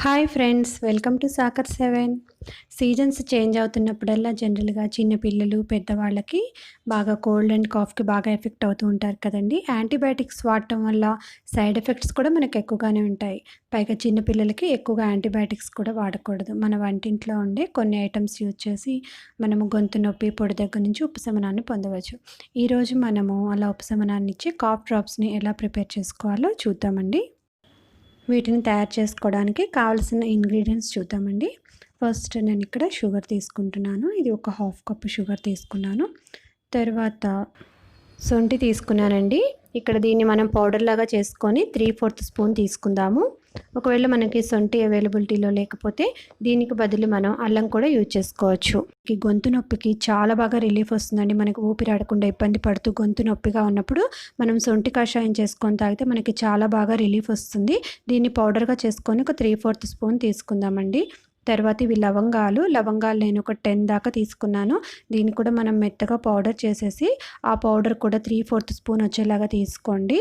Hi friends, welcome to soccer 7. Seasons change అవుతున్నప్పుడల్లా జనరల్‌గా చిన్న పిల్లలు, పెద్దవాళ్ళకి బాగా కోల్డ్ అండ్ కాఫ్‌కి బాగా ఎఫెక్ట్ అవుతూ ఉంటారు కదండీ! యాంటీబయాటిక్స్ వాడటం వల్ల సైడ్ ఎఫెక్ట్స్ కూడా మనకు ఎక్కువగానే ఉంటాయి. పైగా చిన్న పిల్లలకి ఎక్కువగా యాంటీబయాటిక్స్ కూడా వాడకూడదు. మన వంటింట్లో ఉండే కొన్ని ఐటెమ్స్ యూజ్ చేసి మనము గొంతు నొప్పి, పొడి దగ్గర నుంచి ఉపశమనాన్ని పొందవచ్చు. ఈరోజు మనము అలా ఉపశమనాన్ని ఇచ్చే కాఫ్ డ్రాప్స్‌ని ఎలా ప్రిపేర్ చేసుకోవాలో చూద్దామండి. వీటిని తయారు చేసుకోవడానికి కావాల్సిన ఇంగ్రీడియంట్స్ చూద్దామండి. ఫస్ట్ నేను ఇక్కడ షుగర్ తీసుకుంటున్నాను. ఇది ఒక హాఫ్ కప్ షుగర్ తీసుకున్నాను. తర్వాత శొంఠి తీసుకున్నానండి. ఇక్కడ దీన్ని మనం పౌడర్ లాగా చేసుకొని 3/4 స్పూన్ తీసుకుందాము. ఒకవేళ మనకి శొంఠి అవైలబిలిటీలో లేకపోతే దీనికి బదులు మనం అల్లం కూడా యూజ్ చేసుకోవచ్చు. ఈ గొంతు నొప్పికి చాలా బాగా రిలీఫ్ వస్తుందండి. మనకు ఊపిరాడకుండా ఇబ్బంది పడుతూ గొంతు నొప్పిగా ఉన్నప్పుడు మనం శొంఠి కషాయం చేసుకొని తాగితే మనకి చాలా బాగా రిలీఫ్ వస్తుంది. దీన్ని పౌడర్గా చేసుకొని ఒక 3/4 స్పూన్ తీసుకుందామండి. తర్వాత ఇవి లవంగాలు నేను ఒక 10 దాకా తీసుకున్నాను. దీన్ని కూడా మనం మెత్తగా పౌడర్ చేసేసి ఆ పౌడర్ కూడా 3/4 స్పూన్ వచ్చేలాగా తీసుకోండి.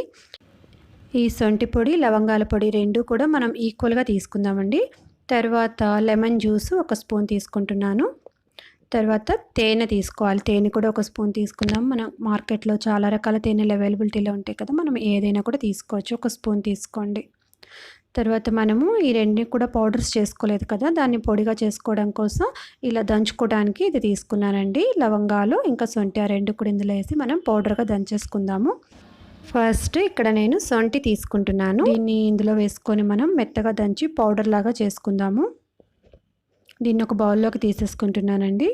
ఈ శొంఠి పొడి, లవంగాల పొడి 2 కూడా మనం ఈక్వల్గా తీసుకుందామండి. తర్వాత లెమన్ జ్యూస్ ఒక స్పూన్ తీసుకుంటున్నాను. తర్వాత తేనె తీసుకోవాలి. తేనె కూడా ఒక స్పూన్ తీసుకుందాం. మన మార్కెట్లో చాలా రకాల తేనెలు అవైలబిలిటీలో ఉంటాయి కదా! మనం ఏదైనా కూడా తీసుకోవచ్చు. ఒక స్పూన్ తీసుకోండి. తర్వాత మనము ఈ రెండిని కూడా పౌడర్స్ చేసుకోలేదు కదా! దాన్ని పొడిగా చేసుకోవడం కోసం ఇలా దంచుకోవడానికి ఇది తీసుకున్నానండి. లవంగాలు ఇంకా శొంఠి ఆ 2 కూడా ఇందులో వేసి మనం పౌడర్గా దంచేసుకుందాము. ఫస్ట్ ఇక్కడ నేను శొంఠి తీసుకుంటున్నాను. దీన్ని ఇందులో వేసుకొని మనం మెత్తగా దంచి పౌడర్ లాగా చేసుకుందాము. దీన్ని ఒక బౌల్లోకి తీసేసుకుంటున్నానండి.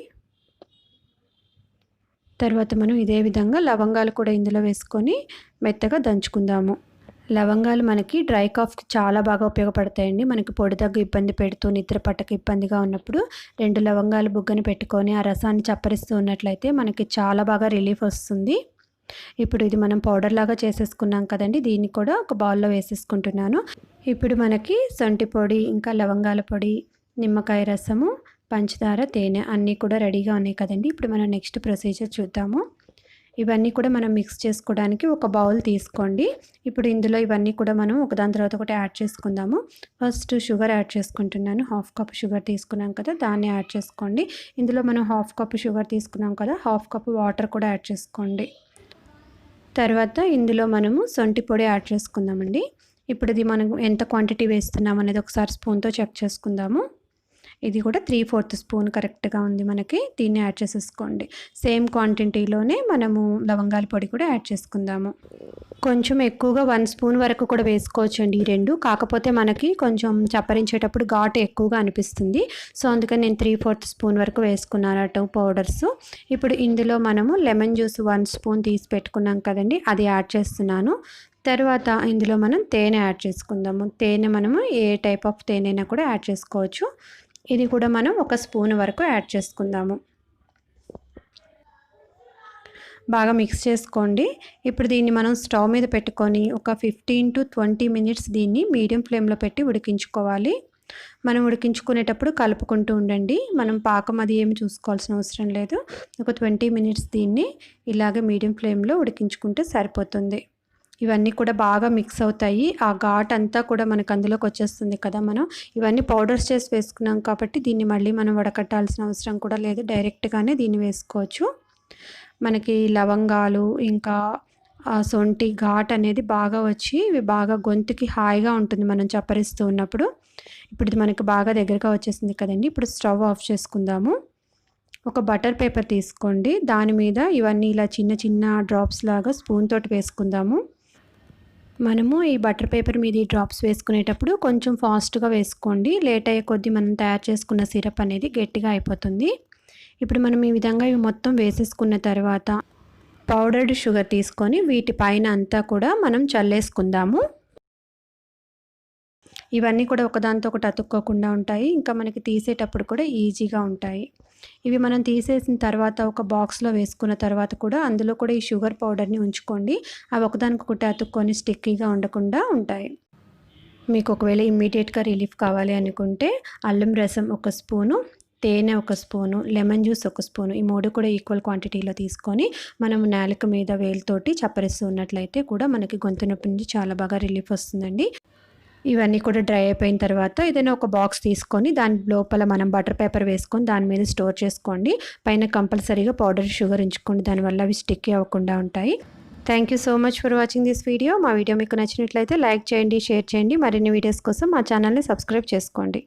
తర్వాత మనం ఇదే విధంగా లవంగాలు కూడా ఇందులో వేసుకొని మెత్తగా దంచుకుందాము. లవంగాలు మనకి డ్రై కాఫ్కి చాలా బాగా ఉపయోగపడతాయండి. మనకి పొడి దగ్గు ఇబ్బంది పెడుతూ నిద్ర పట్టక ఇబ్బందిగా ఉన్నప్పుడు 2 లవంగాలు బుగ్గన పెట్టుకొని ఆ రసాన్ని చప్పరిస్తూ ఉన్నట్లయితే మనకి చాలా బాగా రిలీఫ్ వస్తుంది. ఇప్పుడు ఇది మనం పౌడర్ లాగా చేసేసుకున్నాం కదండి, దీన్ని కూడా ఒక బౌల్లో వేసేసుకుంటున్నాను. ఇప్పుడు మనకి శొంఠి పొడి, ఇంకా లవంగాల పొడి, నిమ్మకాయ రసము, పంచదార, తేనె అన్నీ కూడా రెడీగా ఉన్నాయి కదండి. ఇప్పుడు మనం నెక్స్ట్ ప్రొసీజర్ చూద్దాము. ఇవన్నీ కూడా మనం మిక్స్ చేసుకోవడానికి ఒక బౌల్ తీసుకోండి. ఇప్పుడు ఇందులో ఇవన్నీ కూడా మనం ఒకదాని తర్వాత ఒకటి యాడ్ చేసుకుందాము. ఫస్ట్ షుగర్ యాడ్ చేసుకుంటున్నాను. హాఫ్ కప్ షుగర్ తీసుకున్నాం కదా, దాన్ని యాడ్ చేసుకోండి. ఇందులో మనం హాఫ్ కప్ షుగర్ తీసుకున్నాం కదా, హాఫ్ కప్ వాటర్ కూడా యాడ్ చేసుకోండి. తర్వాత ఇందులో మనము శొంఠి పొడి యాడ్ చేసుకుందామండి. ఇప్పుడు ఇది మనం ఎంత క్వాంటిటీ వేస్తున్నాం అనేది ఒకసారి స్పూన్తో చెక్ చేసుకుందాము. ఇది కూడా 3/4 స్పూన్ కరెక్ట్గా ఉంది మనకి. దీన్ని యాడ్ చేసేసుకోండి. సేమ్ క్వాంటిటీలోనే మనము లవంగాల పొడి కూడా యాడ్ చేసుకుందాము. కొంచెం ఎక్కువగా 1 స్పూన్ వరకు కూడా వేసుకోవచ్చండి ఈ రెండు. కాకపోతే మనకి కొంచెం చప్పరించేటప్పుడు ఘాటు ఎక్కువగా అనిపిస్తుంది. సో అందుకని నేను 3/4 స్పూన్ వరకు వేసుకున్నాను అటు పౌడర్స్. ఇప్పుడు ఇందులో మనము లెమన్ జ్యూస్ 1 స్పూన్ తీసి పెట్టుకున్నాం కదండి, అది యాడ్ చేస్తున్నాను. తర్వాత ఇందులో మనం తేనె యాడ్ చేసుకుందాము. తేనె మనము ఏ టైప్ ఆఫ్ తేనెైనా కూడా యాడ్ చేసుకోవచ్చు. ఇది కూడా మనం 1 స్పూన్ వరకు యాడ్ చేసుకుందాము. బాగా మిక్స్ చేసుకోండి. ఇప్పుడు దీన్ని మనం స్టవ్ మీద పెట్టుకొని ఒక 15-20 మినిట్స్ దీన్ని మీడియం ఫ్లేమ్లో పెట్టి ఉడికించుకోవాలి. మనం ఉడికించుకునేటప్పుడు కలుపుకుంటూ ఉండండి. మనం పాకం అది ఏమి చూసుకోవాల్సిన అవసరం లేదు. ఒక 20 మినిట్స్ దీన్ని ఇలాగే మీడియం ఫ్లేమ్లో ఉడికించుకుంటే సరిపోతుంది. ఇవన్నీ కూడా బాగా మిక్స్ అవుతాయి. ఆ ఘాట్ అంతా కూడా మనకు అందులోకి వచ్చేస్తుంది కదా. మనం ఇవన్నీ పౌడర్స్ చేసి వేసుకున్నాం కాబట్టి దీన్ని మళ్ళీ మనం వడకట్టాల్సిన అవసరం కూడా లేదు. డైరెక్ట్గానే దీన్ని వేసుకోవచ్చు. మనకి లవంగాలు ఇంకా శొంఠి ఘాట్ అనేది బాగా వచ్చి ఇవి బాగా గొంతుకి హాయిగా ఉంటుంది మనం చప్పరిస్తూ ఉన్నప్పుడు. ఇప్పుడు ఇది మనకి బాగా దగ్గరగా వచ్చేసింది కదండి. ఇప్పుడు స్టవ్ ఆఫ్ చేసుకుందాము. ఒక బటర్ పేపర్ తీసుకోండి. దాని మీద ఇవన్నీ ఇలా చిన్న చిన్న డ్రాప్స్ లాగా స్పూన్ తోటి వేసుకుందాము. మనము ఈ బటర్ పేపర్ మీద ఈ డ్రాప్స్ వేసుకునేటప్పుడు కొంచెం ఫాస్ట్గా వేసుకోండి. లేట్ అయ్యే కొద్దీ మనం తయారు చేసుకున్న సిరప్ అనేది గట్టిగా అయిపోతుంది. ఇప్పుడు మనం ఈ విధంగా ఇవి మొత్తం వేసేసుకున్న తర్వాత పౌడర్డ్ షుగర్ తీసుకొని వీటి పైన అంతా కూడా మనం చల్లేసుకుందాము. ఇవన్నీ కూడా ఒకదానితో ఒకటి అతుక్కోకుండా ఉంటాయి. ఇంకా మనకి తీసేటప్పుడు కూడా ఈజీగా ఉంటాయి. ఇవి మనం తీసేసిన తర్వాత ఒక బాక్స్లో వేసుకున్న తర్వాత కూడా అందులో కూడా ఈ షుగర్ పౌడర్ని ఉంచుకోండి. అవి ఒకదానికొకటి అతుక్కొని స్టిక్కీగా ఉండకుండా ఉంటాయి. మీకు ఒకవేళ ఇమ్మీడియట్గా రిలీఫ్ కావాలి అనుకుంటే అల్లం రసం 1 స్పూను, తేనె 1 స్పూను, లెమన్ జ్యూస్ 1 స్పూను, ఈ 3 కూడా ఈక్వల్ క్వాంటిటీలో తీసుకొని మనం నాలుక మీద వేలుతోటి చప్పరిస్తూ ఉన్నట్లయితే కూడా మనకి గొంతు నొప్పి నుంచి చాలా బాగా రిలీఫ్ వస్తుందండి. ఇవన్నీ కూడా డ్రై అయిపోయిన తర్వాత ఏదైనా ఒక బాక్స్ తీసుకొని దాని లోపల మనం బటర్ పేపర్ వేసుకొని దాని మీద స్టోర్ చేసుకోండి. పైన కంపల్సరీగా పౌడర్ షుగర్ ఉంచుకోండి. దానివల్ల అవి స్టిక్కీ అవ్వకుండా ఉంటాయి. Thank you so much for watching this video. మా వీడియో మీకు నచ్చినట్లయితే లైక్ చేయండి, షేర్ చేయండి. మరిన్ని వీడియోస్ కోసం మా ఛానల్ని సబ్స్క్రైబ్ చేసుకోండి.